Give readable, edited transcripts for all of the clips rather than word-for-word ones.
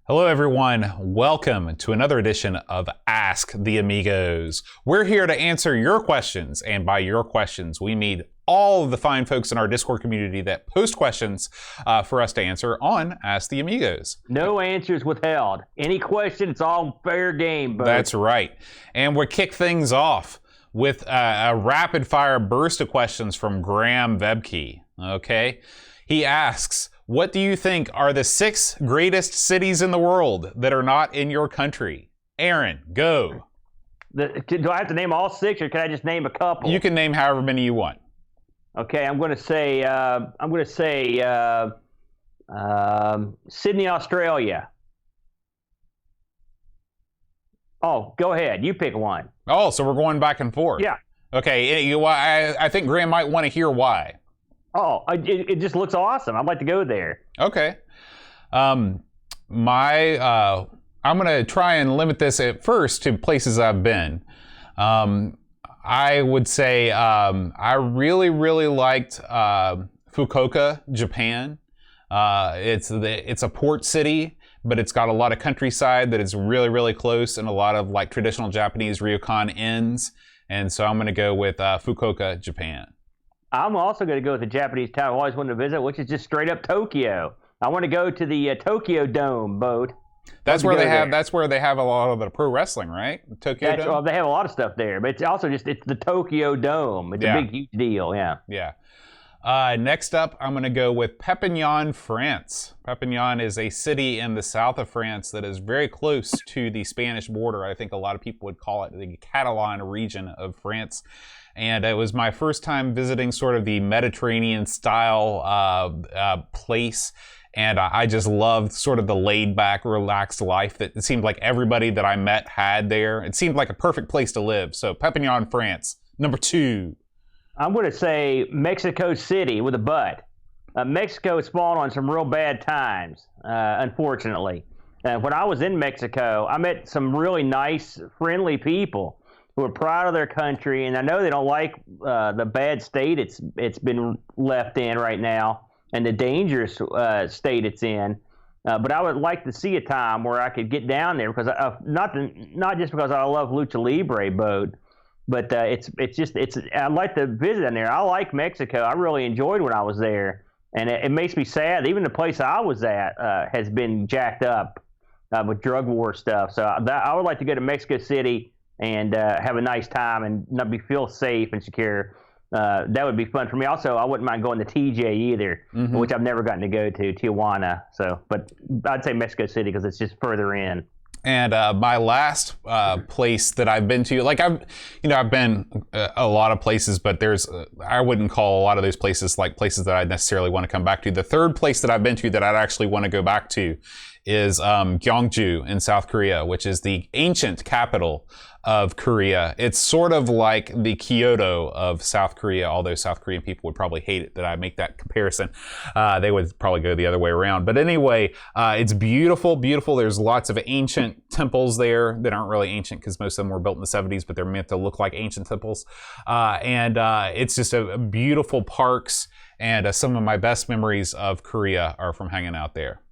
Hello everyone, welcome to another edition of Ask the Amigos. We're here to answer your questions, and by your questions, we mean all of the fine folks in our Discord community that post questions for us to answer on Ask the Amigos. No answers withheld. Any question, it's all fair game, bud. That's right. And we'll kick things off with a rapid fire burst of questions from Graham Vebke, okay? He asks, what do you think are the 6 greatest cities in the world that are not in your country? Aaron, go. Do I have to name all 6, or can I just name a couple? You can name however many you want. Okay, I'm going to say Sydney, Australia. Oh, go ahead. You pick one. Oh, so we're going back and forth. Yeah. Okay, I think Graham might want to hear why. Oh, it just looks awesome. I'd like to go there. Okay. I'm going to try and limit this at first to places I've been. I would say I really liked Fukuoka, Japan. It's a port city, but it's got a lot of countryside that is really close, and a lot of like traditional Japanese ryokan inns. And so I'm going to go with Fukuoka, Japan. I'm also going to go with the Japanese town I've always wanted to visit, which is just straight up Tokyo. I want to go to the Tokyo Dome boat. That's where they have. That's where they have a lot of the pro wrestling, right? Tokyo Dome. Well, they have a lot of stuff there, but it's also it's the Tokyo Dome. It's a big, huge deal. Yeah. Yeah. Next up, I'm going to go with Perpignan, France. Perpignan is a city in the south of France that is very close to the Spanish border. I think a lot of people would call it the Catalan region of France. And it was my first time visiting sort of the Mediterranean style place. And I just loved sort of the laid back, relaxed life that it seemed like everybody that I met had there. It seemed like a perfect place to live. So Perpignan, France. Number 2. I'm going to say Mexico City with a butt. Mexico spawned on some real bad times, unfortunately. When I was in Mexico, I met some really nice, friendly people who are proud of their country, and I know they don't like the bad state it's been left in right now, and the dangerous state it's in. But I would like to see a time where I could get down there, because not just because I love Lucha Libre boat, but I'd like to visit down there. I like Mexico. I really enjoyed when I was there, and it makes me sad. Even the place I was at has been jacked up with drug war stuff. So I would like to go to Mexico City and have a nice time and feel safe and secure. That would be fun for me. Also, I wouldn't mind going to TJ either, which I've never gotten to go to, Tijuana. But I'd say Mexico City because it's just further in. And my last place that I've been to, like I've been a lot of places, but I wouldn't call a lot of those places like places that I'd necessarily want to come back to. The third place that I've been to that I'd actually want to go back to is Gyeongju in South Korea, which is the ancient capital of Korea. It's sort of like the Kyoto of South Korea, although South Korean people would probably hate it that I make that comparison. They would probably go the other way around. But anyway, it's beautiful. There's lots of ancient temples there that aren't really ancient because most of them were built in the 70s, but they're meant to look like ancient temples. And it's just a beautiful parks, and some of my best memories of Korea are from hanging out there.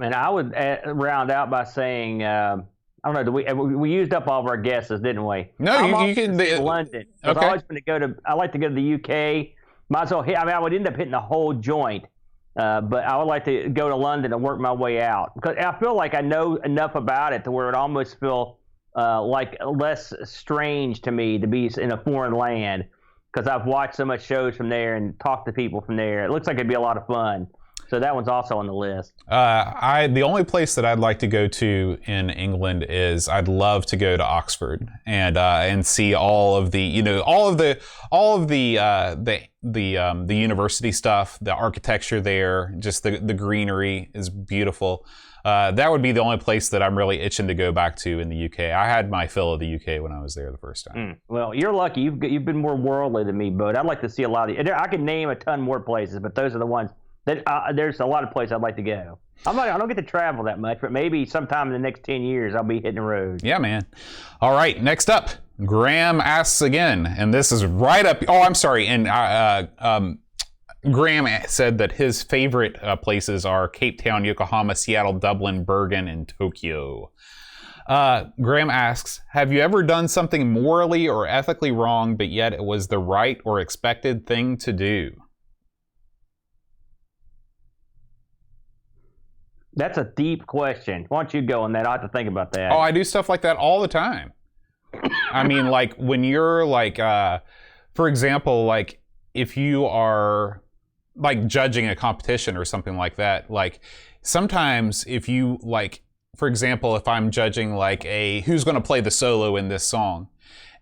And I would round out by saying, I don't know. We used up all of our guesses, didn't we? No, you can. London. Okay. I like to go to the UK. Might as well hit. I mean, I would end up hitting the whole joint, but I would like to go to London and work my way out, because I feel like I know enough about it to where it almost feel like less strange to me to be in a foreign land, because I've watched so much shows from there and talked to people from there. It looks like it'd be a lot of fun. So that one's also on the list. The only place that I'd like to go to in England is I'd love to go to Oxford and see all of the university stuff, the architecture there, just the greenery is beautiful. That would be the only place that I'm really itching to go back to in the UK. I had my fill of the UK when I was there the first time. Well, you're lucky. You've been more worldly than me, Bud. I'd like to see a lot of I could name a ton more places, but those are the ones. There's a lot of places I'd like to go. I don't get to travel that much, but maybe sometime in the next 10 years I'll be hitting the road. Yeah, man. All right, next up, Graham asks again, and this is right up. Oh, I'm sorry, and Graham said that his favorite places are Cape Town, Yokohama, Seattle, Dublin, Bergen, and Tokyo. Graham asks, have you ever done something morally or ethically wrong, but yet it was the right or expected thing to do? That's a deep question. Why don't you go on that? I have to think about that. Oh, I do stuff like that all the time. I mean, like when you're like, for example, like if you are like judging a competition or something like that, like sometimes if you like, for example, if I'm judging like who's going to play the solo in this song,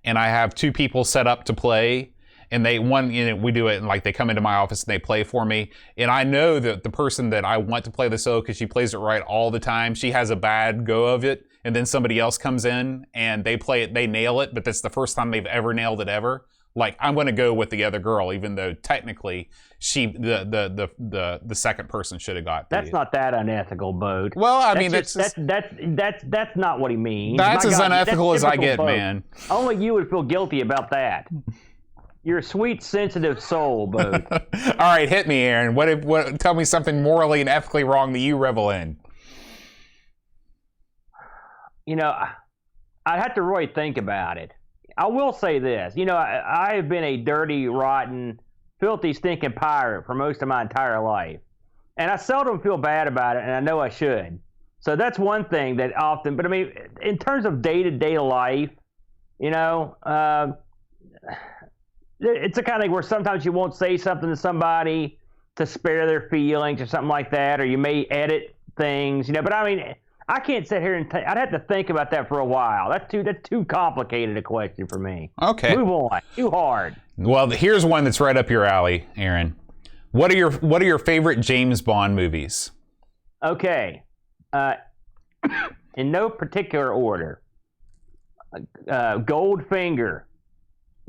and I have two people set up to play, and we do it, and like they come into my office and they play for me, and I know that the person that I want to play the solo because she plays it right all the time, she has a bad go of it, and then somebody else comes in and they play it, they nail it, but that's the first time they've ever nailed it ever. Like I'm going to go with the other girl, even though technically the second person should have got. That's not that unethical, Bode. Well, I mean that's not what he means. That's as unethical as I get, man. Only you would feel guilty about that. You're a sweet, sensitive soul, Bode. All right, hit me, Aaron. Tell me something morally and ethically wrong that you revel in. You know, I'd have to really think about it. I will say this. You know, I have been a dirty, rotten, filthy, stinking pirate for most of my entire life. And I seldom feel bad about it, and I know I should. So that's one thing that often, but I mean, in terms of day-to-day life, you know, it's the kind of thing where sometimes you won't say something to somebody to spare their feelings or something like that, or you may edit things, you know. But I mean, I can't sit here and I'd have to think about that for a while. That's too complicated a question for me. Okay. Move on. Too hard. Well, here's one that's right up your alley, Aaron. What are your favorite James Bond movies? Okay. In no particular order. Goldfinger.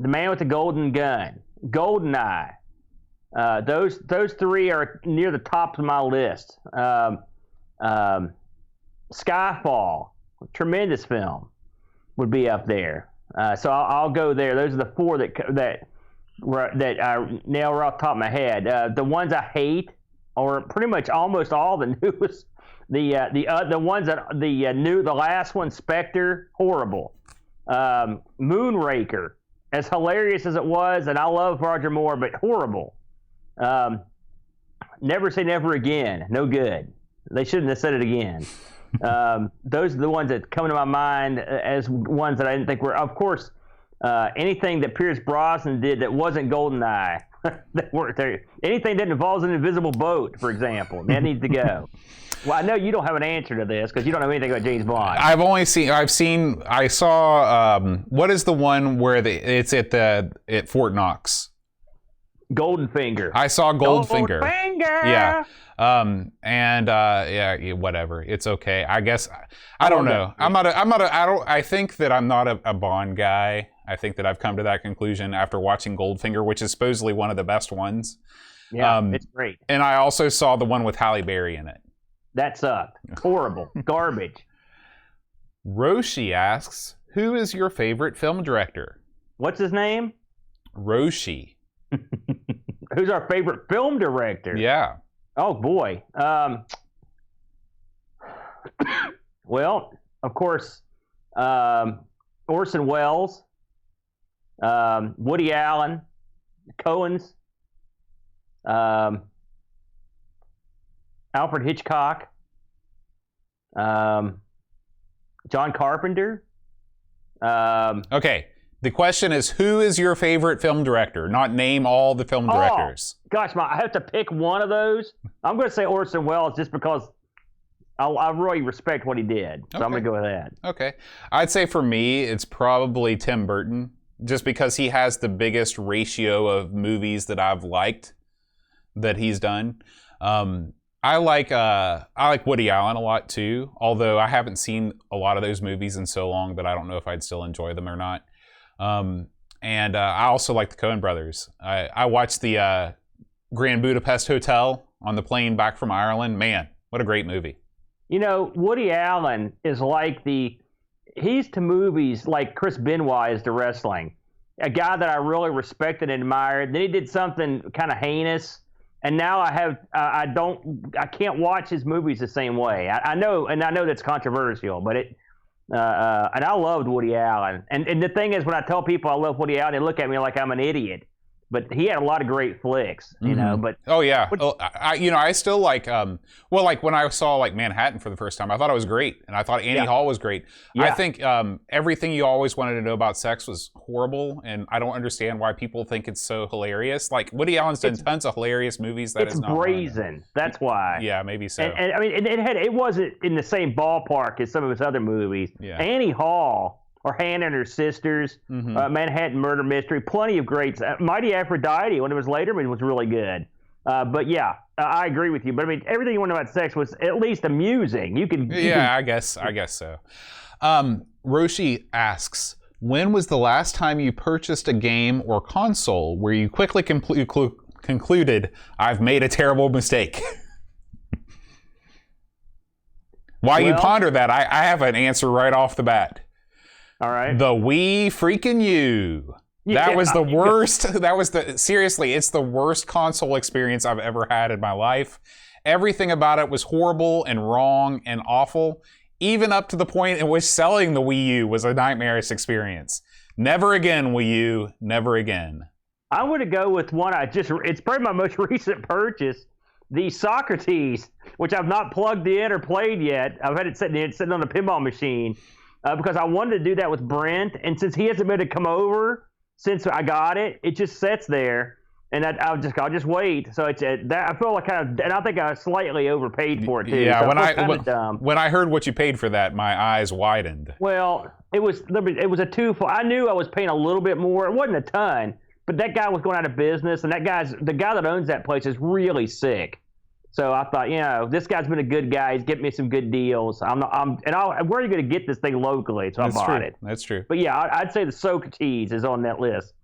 The Man with the Golden Gun, GoldenEye. Those three are near the top of my list. Skyfall, tremendous film, would be up there. So I'll go there. Those are the four that I nail right off the top of my head. The ones I hate are pretty much almost all the newest. The ones that the last one, Spectre, horrible. Moonraker. As hilarious as it was, and I love Roger Moore, but horrible. Never Say Never Again, no good. They shouldn't have said it again. Those are the ones that come to my mind as ones that I didn't think were. Of course, anything that Pierce Brosnan did that wasn't GoldenEye, that weren't there. Anything that involves an invisible boat, for example, that needs to go. Well, I know you don't have an answer to this because you don't know anything about James Bond. I saw, what is the one where it's at Fort Knox? Goldfinger. I saw Goldfinger. Goldfinger. Yeah. Yeah, whatever. It's okay. I guess, I don't know. I think that I'm not a Bond guy. I think that I've come to that conclusion after watching Goldfinger, which is supposedly one of the best ones. Yeah, it's great. And I also saw the one with Halle Berry in it. That sucked. Horrible. Garbage. Roshi asks, who is your favorite film director? What's his name? Roshi. Who's our favorite film director? Yeah. Oh, boy. Well, of course, Orson Welles, Woody Allen, Coens, Alfred Hitchcock, John Carpenter. Okay. The question is, who is your favorite film director? Not name all the film directors. Gosh, I have to pick one of those. I'm going to say Orson Welles just because I really respect what he did. So I'm going to go with that. Okay. I'd say for me, it's probably Tim Burton, just because he has the biggest ratio of movies that I've liked that he's done. I like Woody Allen a lot too, although I haven't seen a lot of those movies in so long that I don't know if I'd still enjoy them or not. And I also like the Coen brothers. I watched the Grand Budapest Hotel on the plane back from Ireland. Man, what a great movie. You know, Woody Allen is he's to movies like Chris Benoit is to wrestling. A guy that I really respected and admired. Then he did something kind of heinous, And now I can't watch his movies the same way. I know that's controversial, but and I loved Woody Allen. And the thing is, when I tell people I love Woody Allen, they look at me like I'm an idiot. But he had a lot of great flicks, you know. But oh yeah, I still like like when I saw like Manhattan for the first time, I thought it was great, and I thought Annie Hall was great. Yeah. I think Everything You Always Wanted to Know About Sex was horrible, and I don't understand why people think it's so hilarious. Like Woody Allen's done tons of hilarious movies that it's brazen. That's why. Yeah, maybe so. And I mean, it wasn't in the same ballpark as some of his other movies. Yeah. Annie Hall. Or Hannah and Her Sisters, Manhattan Murder Mystery, plenty of greats. Mighty Aphrodite, when it was later, was really good. But yeah, I agree with you. But I mean, everything you want to know about sex was at least amusing. I guess so. Roshi asks, when was the last time you purchased a game or console where you quickly concluded, I've made a terrible mistake? While you ponder that, I have an answer right off the bat. All right. The Wii freaking U. That was the worst. Seriously, it's the worst console experience I've ever had in my life. Everything about it was horrible and wrong and awful, even up to the point in which selling the Wii U was a nightmarish experience. Never again, Wii U. Never again. I'm going to go with one it's probably my most recent purchase, the Socrates, which I've not plugged in or played yet. I've had it sitting on a pinball machine. Because I wanted to do that with Brent, and since he hasn't been to come over since I got it, it just sits there, and I'll just wait. So it's that I feel like and I think I slightly overpaid for it too. Yeah, so when I heard what you paid for that, my eyes widened. Well, it was a twofold. I knew I was paying a little bit more. It wasn't a ton, but that guy was going out of business, and the guy that owns that place is really sick. So I thought, this guy's been a good guy. He's getting me some good deals. Where are you going to get this thing locally? So I bought it. That's true. But yeah, I'd say the Socrates is on that list.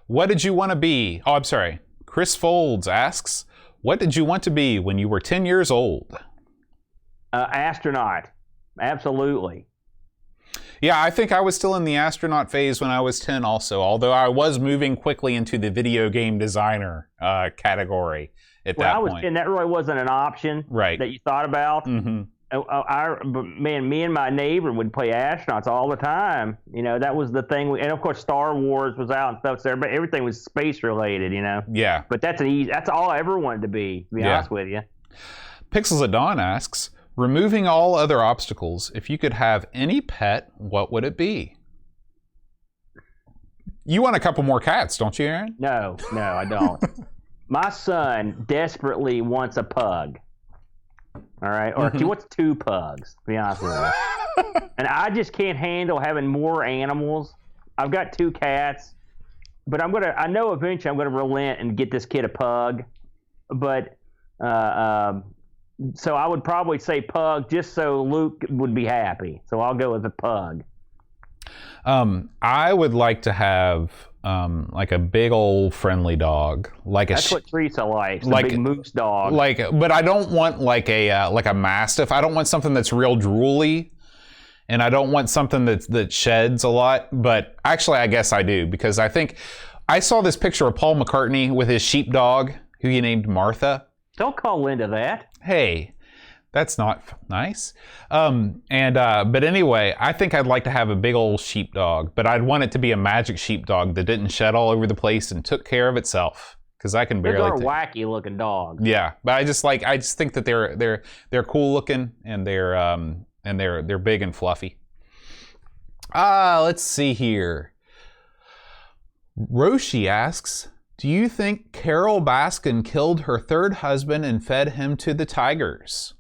What did you want to be? Oh, I'm sorry. Chris Folds asks, what did you want to be when you were 10 years old? Astronaut. Absolutely. Yeah, I think I was still in the astronaut phase when I was 10 also, although I was moving quickly into the video game designer category. When I was 10, that really wasn't an option that you thought about. Mm-hmm. Me and my neighbor would play astronauts all the time. That was the thing. And of course, Star Wars was out and stuff there, but everything was space related. Yeah. But that's all I ever wanted to be honest with you. Pixels at Dawn asks, removing all other obstacles, if you could have any pet, what would it be? You want a couple more cats, don't you, Aaron? No, I don't. My son desperately wants a pug. All right? Or he wants 2 pugs, to be honest with you. And I just can't handle having more animals. I've got 2 cats. But I know eventually I'm going to relent and get this kid a pug. But, so I would probably say pug just so Luke would be happy. So I'll go with a pug. I would like to have like a big old friendly dog, that's what Teresa likes, the big moose dog. But I don't want like a mastiff. I don't want something that's real drooly, and I don't want something that sheds a lot. But actually, I guess I do, because I think I saw this picture of Paul McCartney with his sheepdog, who he named Martha. Don't call Linda that. Hey. That's not nice. But anyway, I think I'd like to have a big old sheepdog, but I'd want it to be a magic sheepdog that didn't shed all over the place and took care of itself, because I can barely. Those are wacky looking dogs. Yeah, but I just think that they're cool looking, and they're big and fluffy. Let's see here. Roshi asks, do you think Carol Baskin killed her 3rd husband and fed him to the tigers?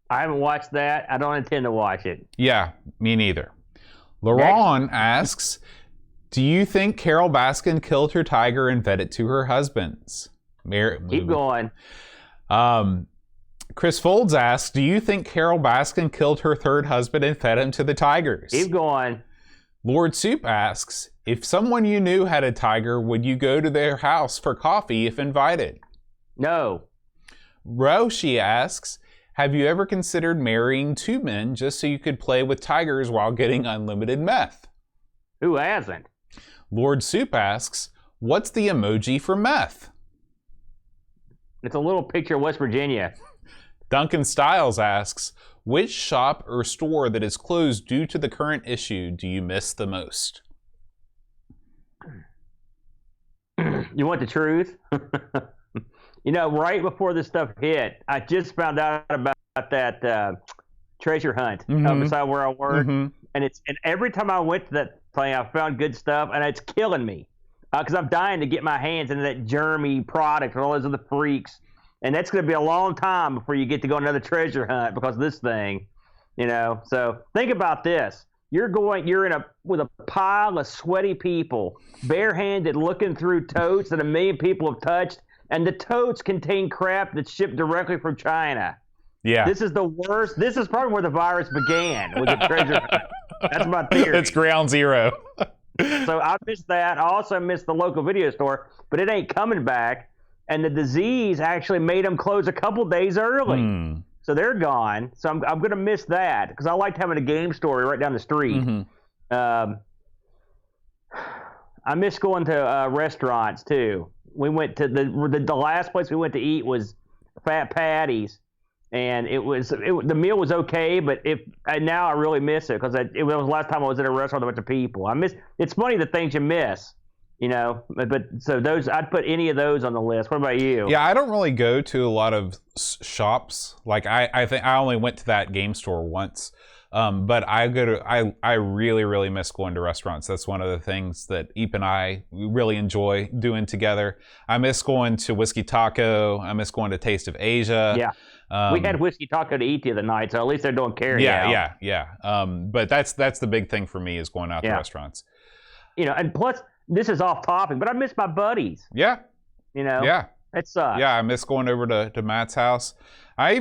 I haven't watched that. I don't intend to watch it. Yeah, me neither. Laron asks, do you think Carol Baskin killed her tiger and fed it to her husbands? Keep going. Chris Folds asks, do you think Carol Baskin killed her 3rd husband and fed him to the tigers? Keep going. Lord Soup asks, if someone you knew had a tiger, would you go to their house for coffee if invited? No. Roshi asks, have you ever considered marrying 2 men just so you could play with tigers while getting unlimited meth? Who hasn't? Lord Soup asks, what's the emoji for meth? It's a little picture of West Virginia. Duncan Styles asks, which shop or store that is closed due to the current issue do you miss the most? You want the truth? You know, right before this stuff hit, I just found out about that treasure hunt beside where I work, and every time I went to that thing, I found good stuff, and it's killing me because I'm dying to get my hands into that germy product with all those other freaks, and that's going to be a long time before you get to go on another treasure hunt because of this thing, you know. So think about this. You're with a pile of sweaty people, barehanded, looking through totes that 1 million people have touched, and the totes contain crap that's shipped directly from China. Yeah. This is the worst. This is probably where the virus began, with the treasure hunt. That's my theory. It's ground zero. So I missed that. I also missed the local video store, but it ain't coming back. And the disease actually made them close a couple days early. So they're gone. So I'm going to miss that because I liked having a game store right down the street. I miss going to restaurants too. We went to the last place we went to eat was Fat Patty's, and the meal was okay, but now I really miss it because it was the last time I was at a restaurant with a bunch of people. It's funny the things you miss. You know, but so those, I'd put any of those on the list. What about you? Yeah, I don't really go to a lot of shops. Like I think I only went to that game store once. But I really, really miss going to restaurants. That's one of the things that Eep and I really enjoy doing together. I miss going to Whiskey Taco. I miss going to Taste of Asia. Yeah. We had Whiskey Taco to eat the other night, so at least they're doing carry out. Yeah. But that's the big thing for me is going out to restaurants. You know, and plus, this is off topic, but I miss my buddies. Yeah. You know? Yeah. It sucks. Yeah, I miss going over to Matt's house. I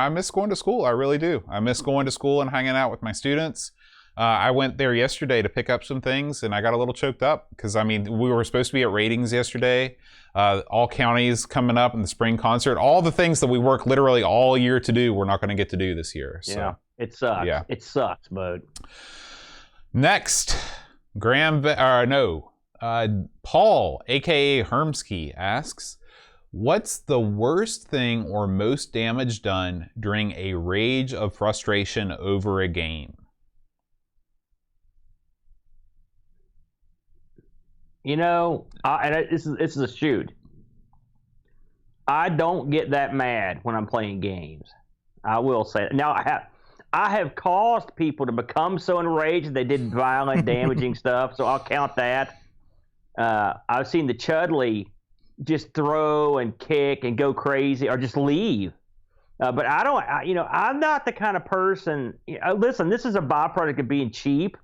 miss going to school. I really do. I miss going to school and hanging out with my students. I went there yesterday to pick up some things, and I got a little choked up because, we were supposed to be at ratings yesterday. All counties coming up in the spring concert. All the things that we work literally all year to do, we're not going to get to do this year. So, yeah, it sucks. Yeah. It sucks, bud. Next, Paul, a.k.a. Hermsky, asks, what's the worst thing or most damage done during a rage of frustration over a game? You know, this is a shoot. I don't get that mad when I'm playing games. I will say that. Now, I have caused people to become so enraged they did violent, damaging stuff, so I'll count that. I've seen the Chudley just throw and kick and go crazy or just leave. But I'm not the kind of person. Listen, this is a byproduct of being cheap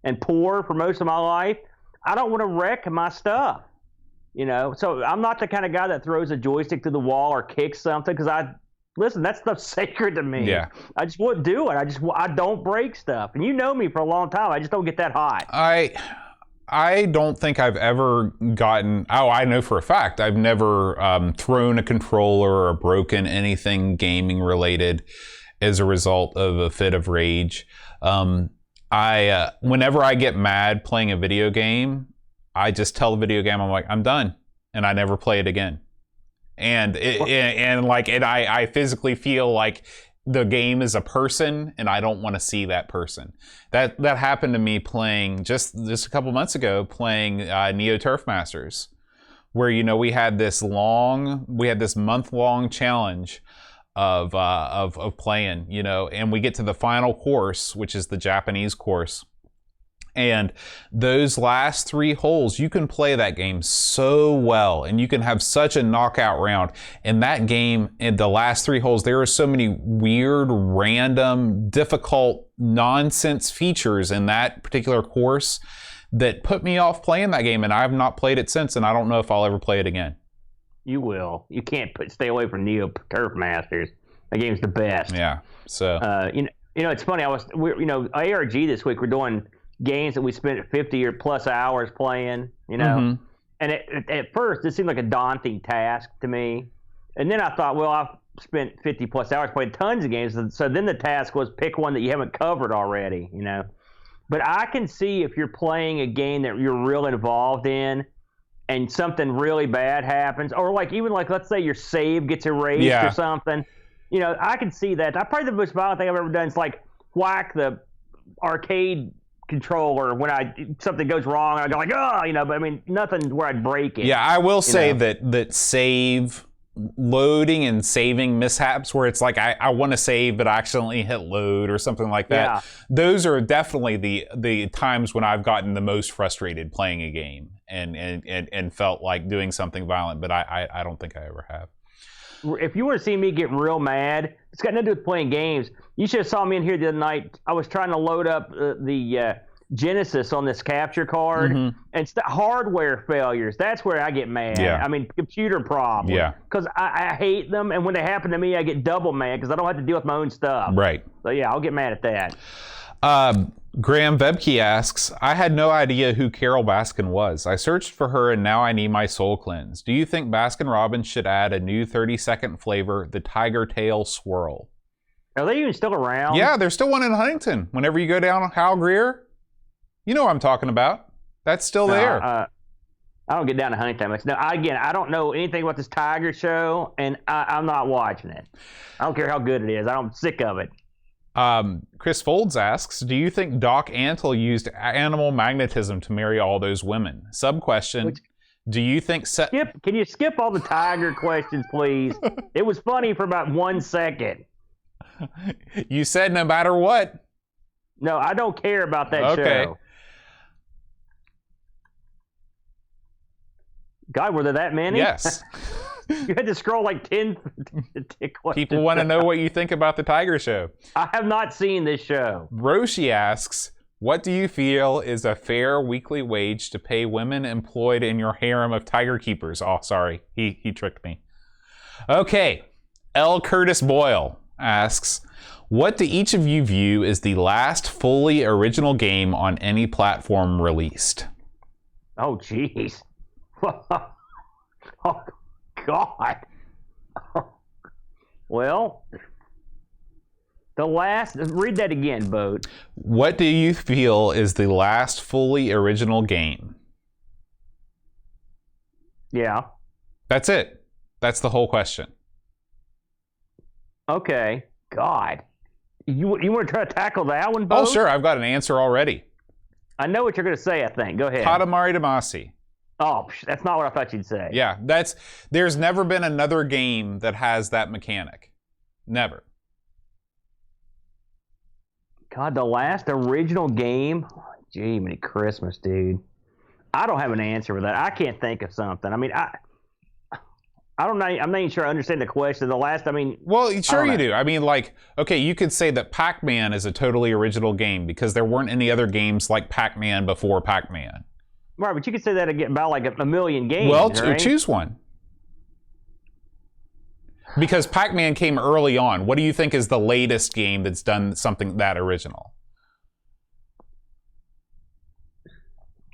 and poor for most of my life. I don't want to wreck my stuff, you know. So I'm not the kind of guy that throws a joystick to the wall or kicks something because that stuff's sacred to me. Yeah. I just wouldn't do it. I don't break stuff, and you know me for a long time. I just don't get that hot. I don't think I've ever gotten. Oh, I know for a fact I've never thrown a controller or broken anything gaming related as a result of a fit of rage. Whenever I get mad playing a video game, I just tell the video game, I'm like, I'm done, and I never play it again. And I physically feel like the game is a person, and I don't want to see that person. That happened to me playing just a couple months ago, playing Neo Turf Masters, where we had this month-long challenge of playing, and we get to the final course, which is the Japanese course. And those last 3 holes, you can play that game so well, and you can have such a knockout round. In that game, in the last 3 holes, there are so many weird, random, difficult, nonsense features in that particular course that put me off playing that game, and I have not played it since, and I don't know if I'll ever play it again. You will. You can't stay away from Neo Turf Masters. That game's the best. Yeah. So it's funny. ARG this week we're doing games that we spent 50 or plus hours playing. And at first it seemed like a daunting task to me, and then I thought, well, I've spent 50 plus hours playing tons of games, so then the task was pick one that you haven't covered already. But I can see if you're playing a game that you're real involved in, and something really bad happens, or like even like let's say your save gets erased Yeah. or something. You know, I can see that. Probably the most violent thing I've ever done is like whack the arcade controller when something goes wrong. I go like, oh, you know, but I mean nothing where I'd break it. Yeah, I will say know? that save loading and saving mishaps where it's like I want to save but I accidentally hit load or something like that. Yeah. Those are definitely the times when I've gotten the most frustrated playing a game and felt like doing something violent, but I don't think I ever have. If you want to see me get real mad, it's got nothing to do with playing games. You should have saw me in here the other night. I was trying to load up the Genesis on this capture card, and it's the hardware failures. That's where I get mad. Yeah. I mean, computer problems. Yeah. Because I hate them, and when they happen to me, I get double mad because I don't have to deal with my own stuff. Right. So yeah, I'll get mad at that. Graham Vebke asks, I had no idea who Carol Baskin was. I searched for her and now I need my soul cleansed. Do you think Baskin Robbins should add a new 30-second flavor, the Tiger Tail Swirl? Are they even still around? Yeah, there's still one in Huntington. Whenever you go down Hal Greer, you know what I'm talking about. That's still there. I don't get down to Huntington much. No, again, I don't know anything about this Tiger show, and I'm not watching it. I don't care how good it is. I'm sick of it. Chris Folds asks, do you think Doc Antle used animal magnetism to marry all those women? Sub-question, do you think... Can you skip all the Tiger questions, please? It was funny for about 1 second. You said no matter what. No, I don't care about that show. God, were there that many? Yes. You had to scroll like 10 questions. People want to know what you think about the Tiger Show. I have not seen this show. Roshi asks, what do you feel is a fair weekly wage to pay women employed in your harem of tiger keepers? Oh, sorry. He tricked me. Okay. L. Curtis Boyle asks, what do each of you view as the last fully original game on any platform released? Oh, jeez. Oh, God. Well, read that again, Boat. What do you feel is the last fully original game? Yeah. That's it. That's the whole question. Okay. God. You want to try to tackle that one, Boat? Oh, sure. I've got an answer already. I know what you're going to say, I think. Go ahead. Katamari Damacy. Oh, that's not what I thought you'd say. Yeah, there's never been another game that has that mechanic. Never. God, the last original game? Gee, many Christmas, dude. I don't have an answer for that. I can't think of something. I mean, I don't know. I'm not even sure I understand the question. Well, sure you do. I mean, like, okay, you could say that Pac-Man is a totally original game because there weren't any other games like Pac-Man before Pac-Man. Right, but you could say that again about like a million games. Well, right? choose one. Because Pac-Man came early on. What do you think is the latest game that's done something that original?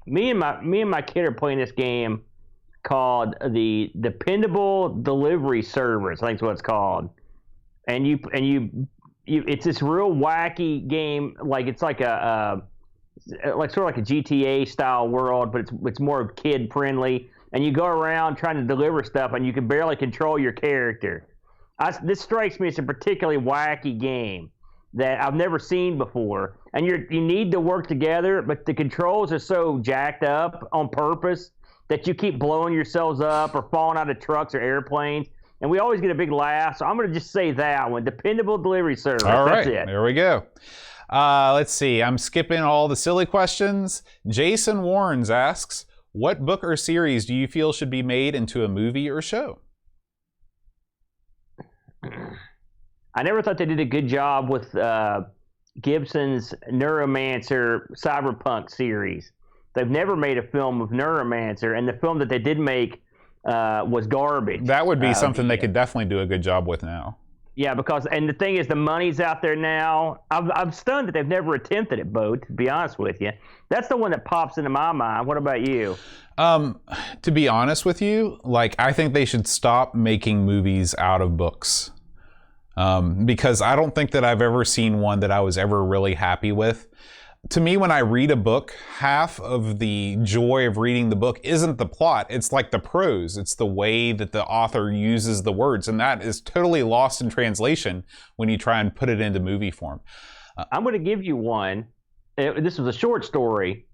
Me and my kid are playing this game called the Dependable Delivery Service. I think is what it's called. And it's this real wacky game. Like it's like like sort of like a GTA style world, but it's more kid friendly. And you go around trying to deliver stuff, and you can barely control your character. This strikes me as a particularly wacky game that I've never seen before. And you need to work together, but the controls are so jacked up on purpose that you keep blowing yourselves up or falling out of trucks or airplanes. And we always get a big laugh. So I'm going to just say that one, Dependable Delivery Service. All right, that's it. There we go. Let's see. I'm skipping all the silly questions. Jason Warrens asks, what book or series do you feel should be made into a movie or show? I never thought they did a good job with Gibson's Neuromancer Cyberpunk series. They've never made a film of Neuromancer, and the film that they did make was garbage. That would be something they could definitely do a good job with now. Yeah, and the thing is, the money's out there now. I'm stunned that they've never attempted it, Bo, to be honest with you. That's the one that pops into my mind. What about you? To be honest with you, like, I think they should stop making movies out of books. Because I don't think that I've ever seen one that I was ever really happy with. to me, when I read a book, half of the joy of reading the book isn't the plot. It's like the prose. It's the way that the author uses the words. And that is totally lost in translation when you try and put it into movie form. I'm going to give you one. This was a short story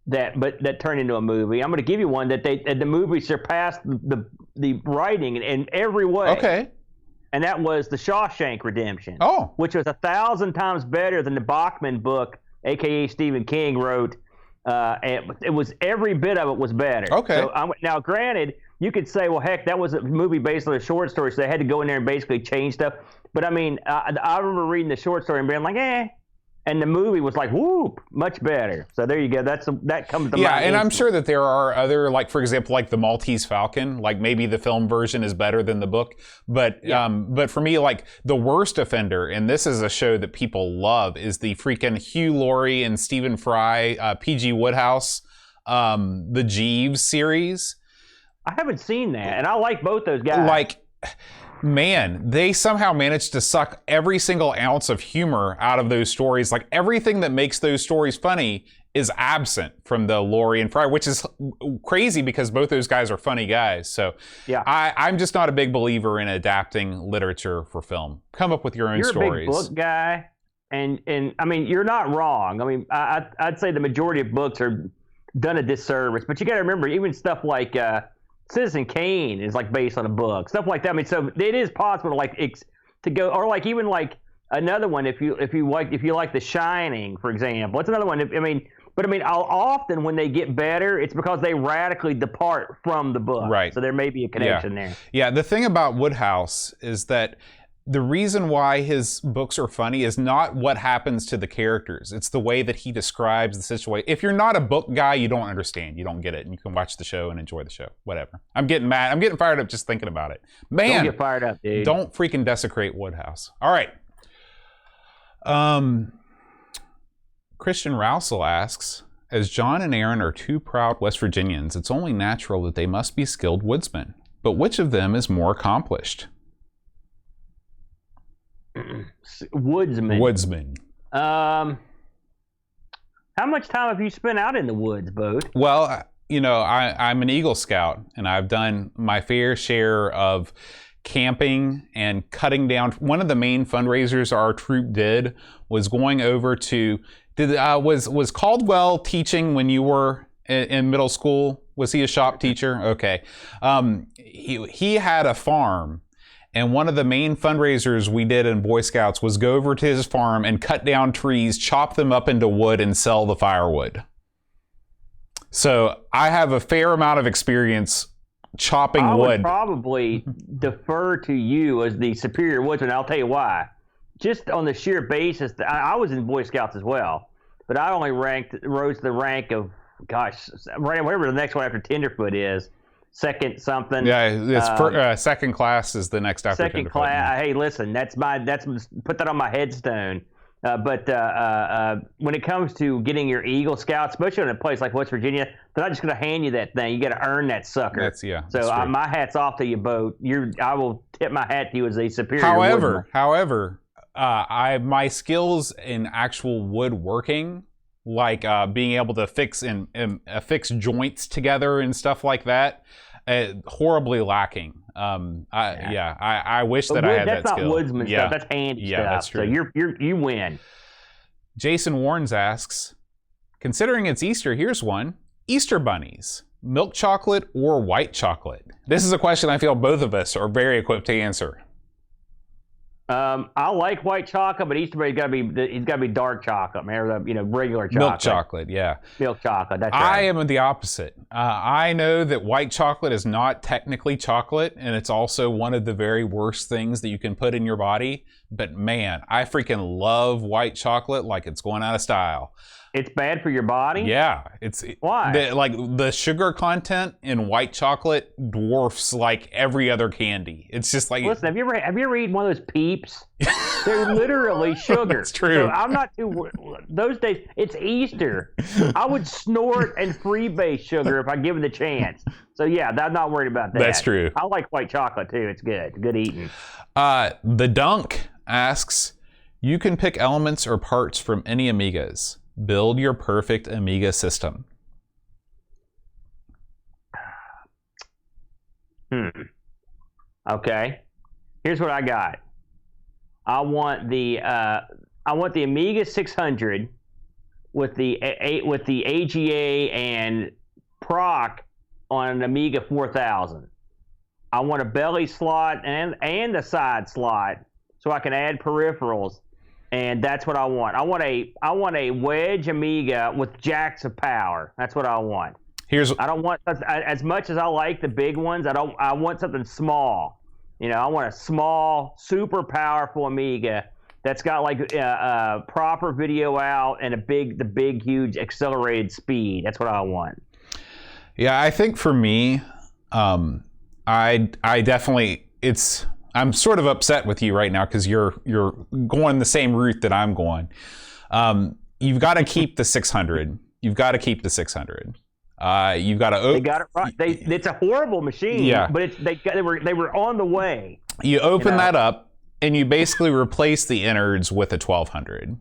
that turned into a movie. I'm going to give you one that the movie surpassed the writing in every way. Okay. And that was The Shawshank Redemption. Oh. Which was 1,000 times better than the Bachman book, a.k.a. Stephen King, wrote. And it was, every bit of it was better. Okay. So now, granted, you could say, well, heck, that was a movie based on a short story, so they had to go in there and basically change stuff. But I mean, I remember reading the short story and being like, and the movie was like, whoop, much better. So there you go. That comes to mind. Yeah, and I'm sure that there are other, like, for example, like the Maltese Falcon, like maybe the film version is better than the book. But but for me, like, the worst offender, and this is a show that people love, is the freaking Hugh Laurie and Stephen Fry, P.G. Woodhouse, the Jeeves series. I haven't seen that, and I like both those guys. Like, man, they somehow managed to suck every single ounce of humor out of those stories. Like, everything that makes those stories funny is absent from the Laurie and Fry, which is crazy because both those guys are funny guys. So yeah, I'm just not a big believer in adapting literature for film. Come up with your own stories. You're a big book guy, and I mean, you're not wrong. I mean, I'd say the majority of books are done a disservice, but you got to remember, even stuff like Citizen Kane is like based on a book, stuff like that. I mean, so it is possible to go, or like even like another one, if you like The Shining, for example. It's another one. But often when they get better, it's because they radically depart from the book. Right. So there may be a connection there. Yeah. The thing about Woodhouse is that the reason why his books are funny is not what happens to the characters. It's the way that he describes the situation. If you're not a book guy, you don't understand. You don't get it. And you can watch the show and enjoy the show. Whatever. I'm getting mad. I'm getting fired up just thinking about it. Man. Don't get fired up, dude. Don't freaking desecrate Woodhouse. All right. Christian Rousel asks, as John and Aaron are two proud West Virginians, it's only natural that they must be skilled woodsmen. But which of them is more accomplished? Woodsman. How much time have you spent out in the woods, Bode? Well, I'm an Eagle Scout, and I've done my fair share of camping and cutting down. One of the main fundraisers our troop did was going over to. Was Caldwell teaching when you were in middle school? Was he a shop teacher? Okay. He had a farm. And one of the main fundraisers we did in Boy Scouts was go over to his farm and cut down trees, chop them up into wood, and sell the firewood. So I have a fair amount of experience chopping wood. I would probably defer to you as the superior woodsman. I'll tell you why. Just on the sheer basis that I was in Boy Scouts as well, but I only rose to the rank of, whatever the next one after Tenderfoot is. Second something. Yeah, second class is the next after second class. Hey, listen, put that on my headstone. But when it comes to getting your Eagle Scout, especially in a place like West Virginia, they're not just going to hand you that thing. You got to earn that sucker. So my hat's off to you, Bo. I will tip my hat to you as a superior. However, my skills in actual woodworking, like being able to fix joints together and stuff like that, horribly lacking. I wish that I had that skill. That's not woodsman stuff. That's handy stuff. That's true. So you win. Jason Warnes asks, considering it's Easter, here's one: Easter bunnies, milk chocolate or white chocolate? This is a question I feel both of us are very equipped to answer. I like white chocolate, but Easter bunny's got to be dark chocolate, regular chocolate. Milk chocolate, yeah. Milk chocolate, that's right. I am the opposite. I know that white chocolate is not technically chocolate, and it's also one of the very worst things that you can put in your body. But man, I freaking love white chocolate like it's going out of style. It's bad for your body? Yeah. Why? The sugar content in white chocolate dwarfs like every other candy. It's just like... Listen, have you ever eaten one of those Peeps? They're literally sugar. That's true. So I'm not too... Those days, it's Easter. I would snort and freebase sugar if I give it the chance. So yeah, I'm not worried about that. That's true. I like white chocolate too. It's good. It's good eating. The Dunk asks, you can pick elements or parts from any Amigas. Build your perfect Amiga system. Okay. Here's what I got. I want the Amiga 600 with the AGA and proc on an Amiga 4000. I want a belly slot and a side slot so I can add peripherals, and that's what I want. I want a wedge Amiga with jacks of power. That's what I want. I don't want, as much as I like the big ones, I want something small. I want a small, super powerful Amiga that's got like proper video out and the big, huge accelerated speed. That's what I want. Yeah, I think for me, I definitely, I'm sort of upset with you right now because you're going the same route that I'm going. You've got to keep the 600. You've got to keep the 600. You've got to. They got it right. It's a horrible machine. Yeah. But they were on the way. You open that up and you basically replace the innards with a 1200.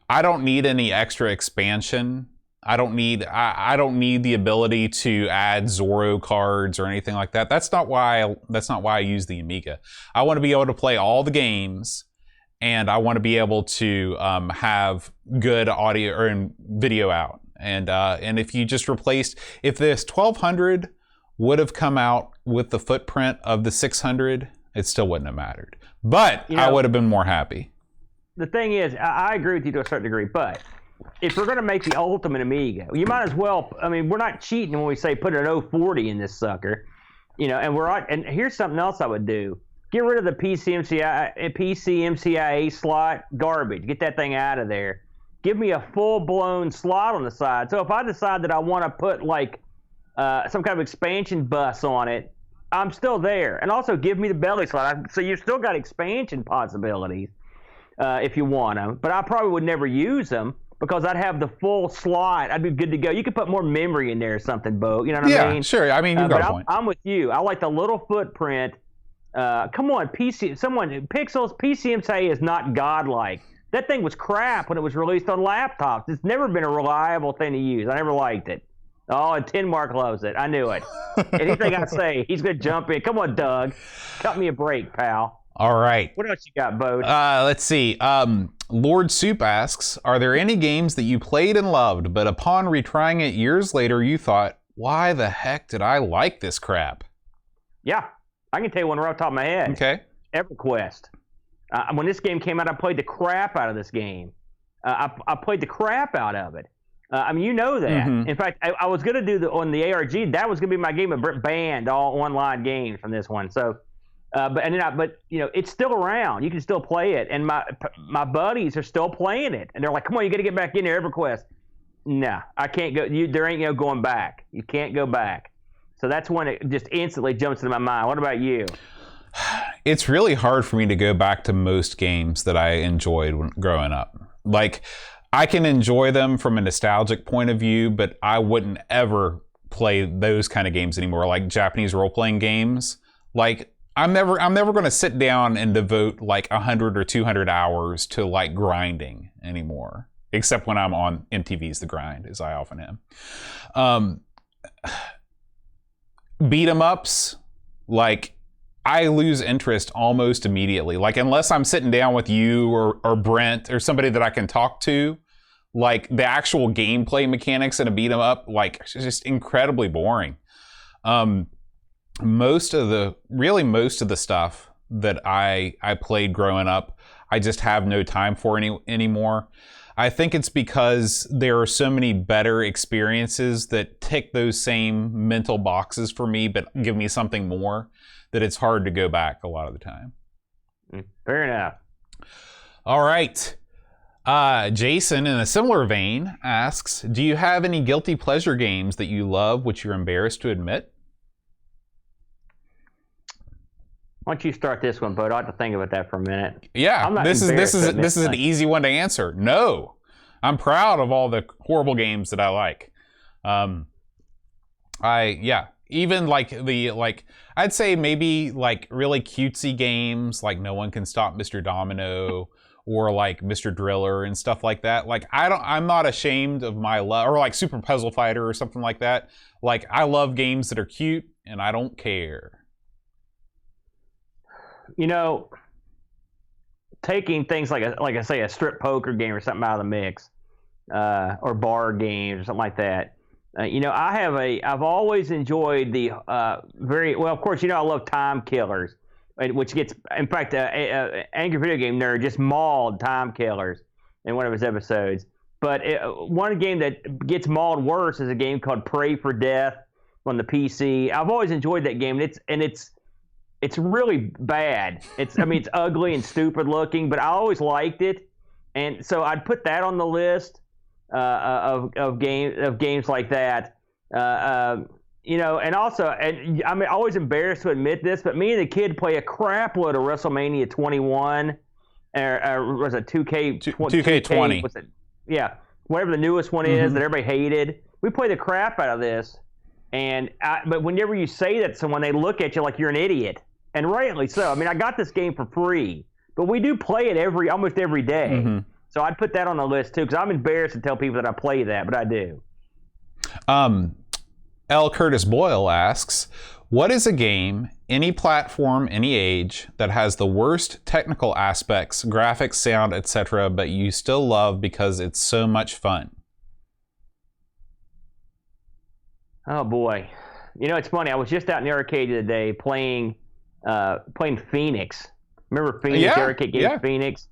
I don't need any extra expansion. I don't need the ability to add Zorro cards or anything like that. That's not why I use the Amiga. I want to be able to play all the games, and I want to be able to have good audio or video out. And if you just replaced, if this 1200 would have come out with the footprint of the 600, it still wouldn't have mattered. But I would have been more happy. The thing is, I agree with you to a certain degree, but if we're going to make the ultimate Amiga, you might as well, we're not cheating when we say put an 040 in this sucker, and here's something else I would do. Get rid of the PCMCIA slot garbage. Get that thing out of there. Give me a full-blown slot on the side. So if I decide that I want to put like some kind of expansion bus on it, I'm still there. And also give me the belly slot. So you've still got expansion possibilities if you want them. But I probably would never use them because I'd have the full slot. I'd be good to go. You could put more memory in there or something, Bo. You know what I mean? Yeah, sure. I mean, you've got a point. I'm with you. I like the little footprint. Come on, Pixels, PCMCIA is not godlike. That thing was crap when it was released on laptops. It's never been a reliable thing to use. I never liked it. Oh, and Tin Mark loves it. I knew it. Anything I say, he's going to jump in. Come on, Doug. Cut me a break, pal. All right. What else you got, Bode? Let's see. Lord Soup asks, are there any games that you played and loved, but upon retrying it years later, you thought, why the heck did I like this crap? Yeah. I can tell you one right off the top of my head. Okay. EverQuest. When this game came out, I played the crap out of this game. I played the crap out of it. You know that. Mm-hmm. In fact, I was going to do on the ARG. That was going to be my game of banned all online games from this one. So, but it's still around. You can still play it, and my buddies are still playing it, and they're like, "Come on, you got to get back in there, EverQuest." No, I can't go. There ain't no going back. You can't go back. So that's one that just instantly jumps into my mind. What about you? It's really hard for me to go back to most games that I enjoyed when growing up. Like, I can enjoy them from a nostalgic point of view, but I wouldn't ever play those kind of games anymore, like Japanese role-playing games. Like, I'm never going to sit down and devote like 100 or 200 hours to like grinding anymore, except when I'm on MTV's The Grind, as I often am. Beat 'em ups, like, I lose interest almost immediately. Like, unless I'm sitting down with you or Brent or somebody that I can talk to, like, the actual gameplay mechanics in a beat 'em up, like, it's just incredibly boring. Most of the stuff that I played growing up, I just have no time for anymore. I think it's because there are so many better experiences that tick those same mental boxes for me, but give me something more, that it's hard to go back a lot of the time. Fair enough. All right. Jason, in a similar vein, asks, do you have any guilty pleasure games that you love which you're embarrassed to admit? Why don't you start this one, Bud? I have to think about that for a minute. Yeah, this is an easy one to answer. No, I'm proud of all the horrible games that I like. Even I'd say maybe like really cutesy games like No One Can Stop Mr. Domino or like Mr. Driller and stuff like that. Like I'm not ashamed of my love, or like Super Puzzle Fighter or something like that. Like I love games that are cute and I don't care. You know, taking things like I say a strip poker game or something out of the mix, or bar games or something like that. You know, I've always enjoyed the very well. Of course, you know I love Time Killers, which gets, in fact, Angry Video Game Nerd just mauled Time Killers in one of his episodes. But one game that gets mauled worse is a game called Pray for Death on the PC. I've always enjoyed that game, and it's really bad. It's ugly and stupid looking, but I always liked it, and so I'd put that on the list of games like that. You know, and also, and I'm always embarrassed to admit this, but me and the kid play a crap load of WrestleMania 21, or was it 2K20? Was it? Yeah, whatever the newest one is that everybody hated. We play the crap out of this, but whenever you say that to someone, they look at you like you're an idiot, and rightly so. I mean, I got this game for free, but we do play it almost every day. So I'd put that on the list too, because I'm embarrassed to tell people that I play that, but I do. L. Curtis Boyle asks, what is a game, any platform, any age, that has the worst technical aspects, graphics, sound, etc., but you still love because it's so much fun? Oh boy. You know, it's funny. I was just out in the arcade today playing Phoenix. Remember Phoenix? Yeah, the arcade game yeah. Phoenix?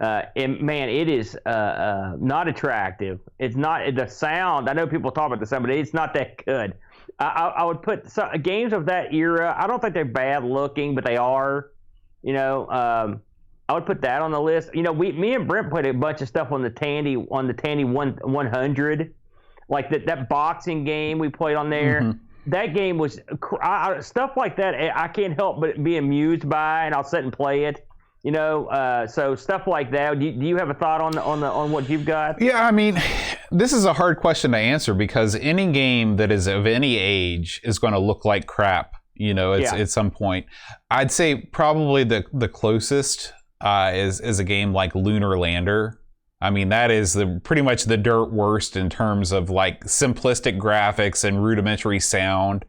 And man, it is not attractive. It's not the sound. I know people talk about the sound, but it's not that good. I would put games of that era. I don't think they're bad looking, but they are. You know, I would put that on the list. You know, me and Brent played a bunch of stuff on the Tandy 100, like that boxing game we played on there. That game was stuff like that. I can't help but be amused by, and I'll sit and play it. You know, so stuff like that. Do you have a thought on what you've got? Yeah, I mean, this is a hard question to answer because any game that is of any age is going to look like crap. You know, at some point. I'd say probably the closest is a game like Lunar Lander. I mean, that is pretty much the dirt worst in terms of like simplistic graphics and rudimentary sound.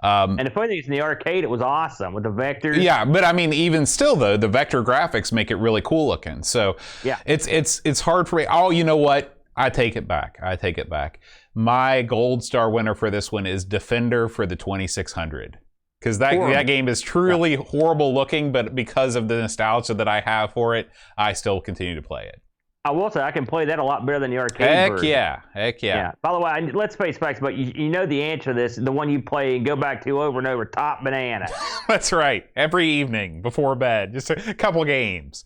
And the funny thing is, in the arcade, it was awesome with the vectors. Yeah, but I mean, even still though, the vector graphics make it really cool looking. So yeah, it's hard for me. Oh, you know what? I take it back. My gold star winner for this one is Defender for the 2600. Because that game is truly horrible looking, but because of the nostalgia that I have for it, I still continue to play it. I will say I can play that a lot better than the arcade version. Heck yeah. By the way, let's face facts, but you know the answer to this, the one you play and go back to over and over, Top Banana. That's right. Every evening before bed, just a couple games.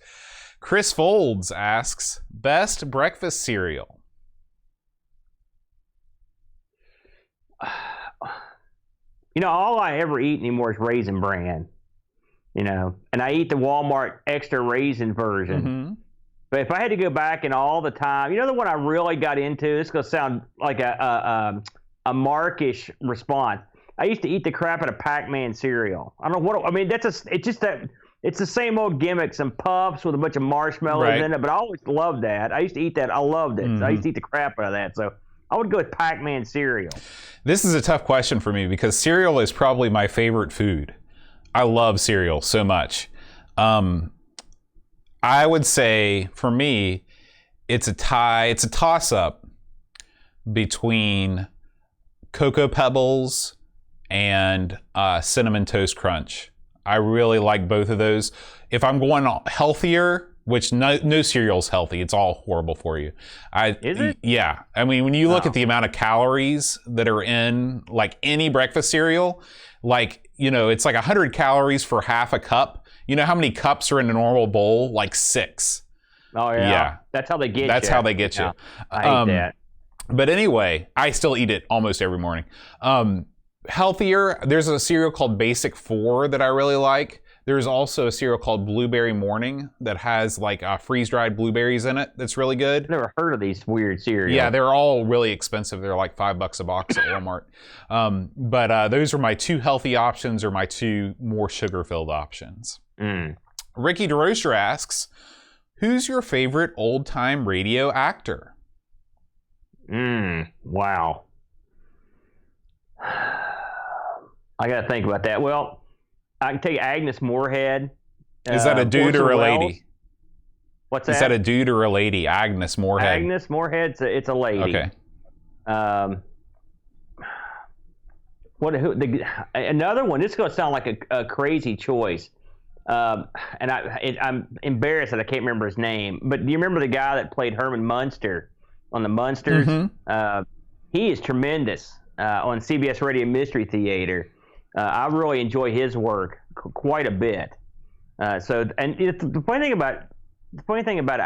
Chris Folds asks, best breakfast cereal? You know, all I ever eat anymore is Raisin Bran. You know, and I eat the Walmart extra raisin version. But if I had to go back and all the time, you know the one I really got into, this is going to sound like a Markish response. I used to eat the crap out of Pac-Man cereal. I don't know what, I mean, it's the same old gimmick, some puffs with a bunch of marshmallows in it, but I always loved that. I used to eat that. I loved it. I used to eat the crap out of that. So I would go with Pac-Man cereal. This is a tough question for me because cereal is probably my favorite food. I love cereal so much. I would say, for me, it's a toss-up between Cocoa Pebbles and Cinnamon Toast Crunch. I really like both of those. If I'm going healthier, which no cereal's healthy, it's all horrible for you. Is it? Yeah. I mean, when you look at the amount of calories that are in, like, any breakfast cereal, like, you know, it's like 100 calories for half a cup. You know how many cups are in a normal bowl? Like 6. Oh, yeah. That's how they get you. That's how they get you. I hate that. But anyway, I still eat it almost every morning. Healthier, there's a cereal called Basic 4 that I really like. There's also a cereal called Blueberry Morning that has like freeze-dried blueberries in it that's really good. I've never heard of these weird cereals. Yeah, they're all really expensive. They're like $5 a box at Walmart. But those are my 2 healthy options or my 2 more sugar-filled options. Ricky DeRocher asks, Who's your favorite old-time radio actor? Wow. I got to think about that. Well, I can tell you Agnes Moorehead. Is that a dude or a lady? What's that? Is that a dude or a lady? Agnes Moorehead. Agnes Moorehead, it's a lady. Okay. Another one, this is going to sound like a crazy choice. And I'm embarrassed that I can't remember his name. But do you remember the guy that played Herman Munster on the Munsters? Mm-hmm. He is tremendous on CBS Radio Mystery Theater. I really enjoy his work quite a bit. The funny thing about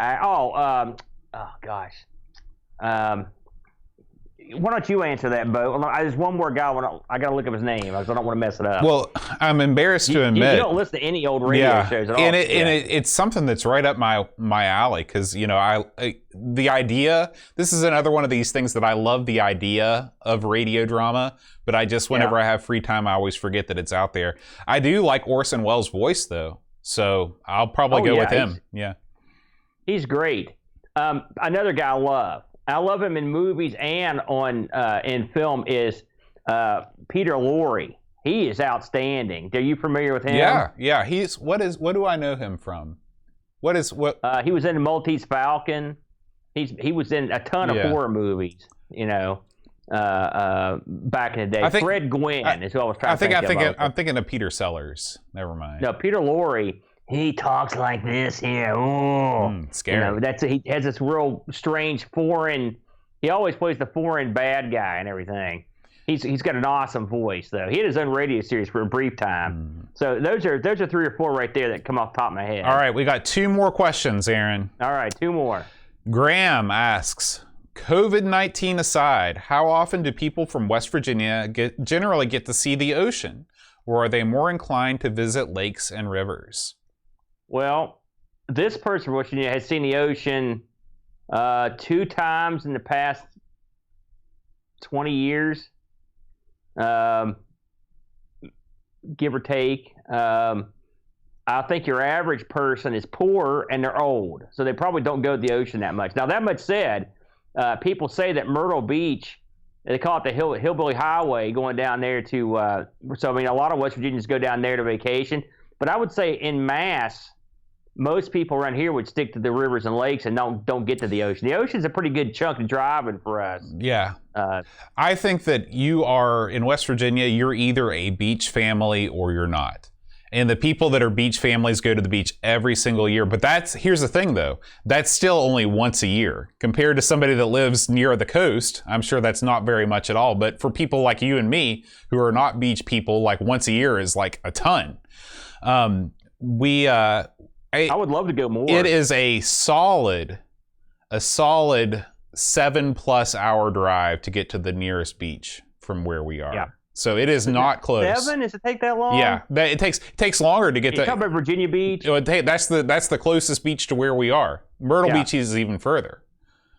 why don't you answer that, Bo? There's one more guy. I got to look up his name. I don't want to mess it up. Well, I'm embarrassed to admit you don't listen to any old radio shows at all. And it's something that's right up my alley because the idea. This is another one of these things that I love the idea of radio drama, but I just whenever I have free time, I always forget that it's out there. I do like Orson Welles' voice though, so I'll probably go with him. He's great. Another guy I love him in movies and in film is Peter Lorre. He is outstanding. Are you familiar with him? Yeah. What do I know him from? He was in Maltese Falcon. He was in a ton of horror movies. Back in the day. Fred Gwynn is who I was trying to think of. I'm thinking of Peter Sellers. Never mind. No, Peter Lorre. He talks like this here. Scary. He has this real strange foreign. He always plays the foreign bad guy and everything. He's got an awesome voice though. He had his own radio series for a brief time. So those are 3 or 4 right there that come off the top of my head. All right, we got 2 more questions, Aaron. All right, 2 more. Graham asks, COVID-19 aside, how often do people from West Virginia generally get to see the ocean, or are they more inclined to visit lakes and rivers? Well, this person from West Virginia has seen the ocean 2 times in the past 20 years, give or take. I think your average person is poor and they're old, so they probably don't go to the ocean that much. Now, that much said, people say that Myrtle Beach, they call it the Hillbilly Highway, going down there to. A lot of West Virginians go down there to vacation. But I would say, en masse, most people around here would stick to the rivers and lakes and don't get to the ocean. The ocean's a pretty good chunk of driving for us. Yeah. I think that you are, in West Virginia, you're either a beach family or you're not. And the people that are beach families go to the beach every single year. But here's the thing though, that's still only once a year. Compared to somebody that lives near the coast, I'm sure that's not very much at all. But for people like you and me, who are not beach people, like once a year is like a ton. I would love to go more. It is a solid 7+ hour drive to get to the nearest beach from where we are. Yeah. So it is not close. 7? Does it take that long? Yeah, it takes longer to get to. You talking about Virginia Beach? That's the closest beach to where we are. Myrtle Beach is even further.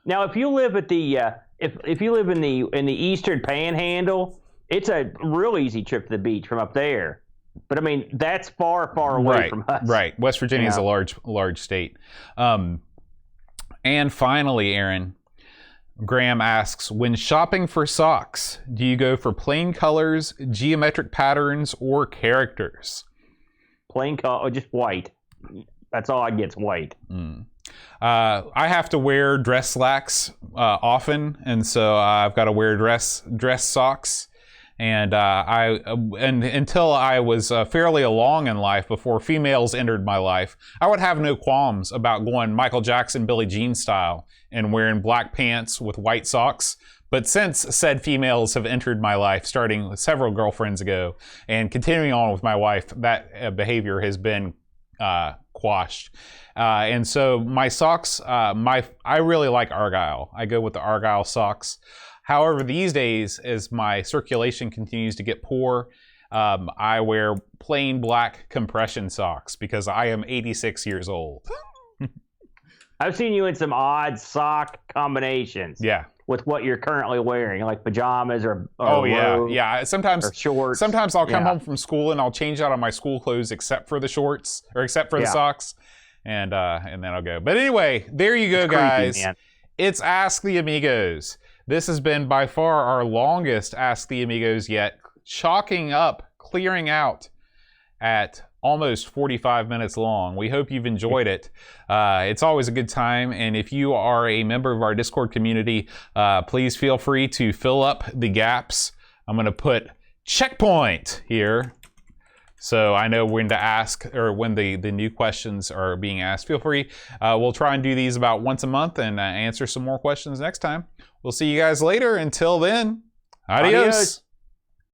Now, if you live at the if you live in the Eastern Panhandle, it's a real easy trip to the beach from up there. But I mean, that's far away from us. Right. West Virginia is a large state. And finally, Aaron, Graham asks, when shopping for socks, do you go for plain colors, geometric patterns, or characters? Plain color, just white. That's all I get's white. I have to wear dress slacks often, and so I've got to wear dress socks. And until I was fairly along in life, before females entered my life, I would have no qualms about going Michael Jackson, Billie Jean style and wearing black pants with white socks. But since said females have entered my life, starting several girlfriends ago and continuing on with my wife, that behavior has been quashed. And so my socks, I really like Argyle. I go with the Argyle socks. However, these days, as my circulation continues to get poor, I wear plain black compression socks because I am 86 years old. I've seen you in some odd sock combinations. Yeah. With what you're currently wearing, like pajamas or yeah. Sometimes or shorts. Sometimes I'll come home from school and I'll change out of my school clothes except for the shorts or except for the socks. and then I'll go. But anyway, there you go, It's creepy, guys. man. It's Ask the Amigos. This has been by far our longest Ask the Amigos yet, clearing out at almost 45 minutes long. We hope you've enjoyed it. It's always a good time, and if you are a member of our Discord community, please feel free to fill up the gaps. I'm going to put checkpoint here, so I know when to ask, or when the new questions are being asked. Feel free. We'll try and do these about once a month and answer some more questions next time. We'll see you guys later. Until then, adios.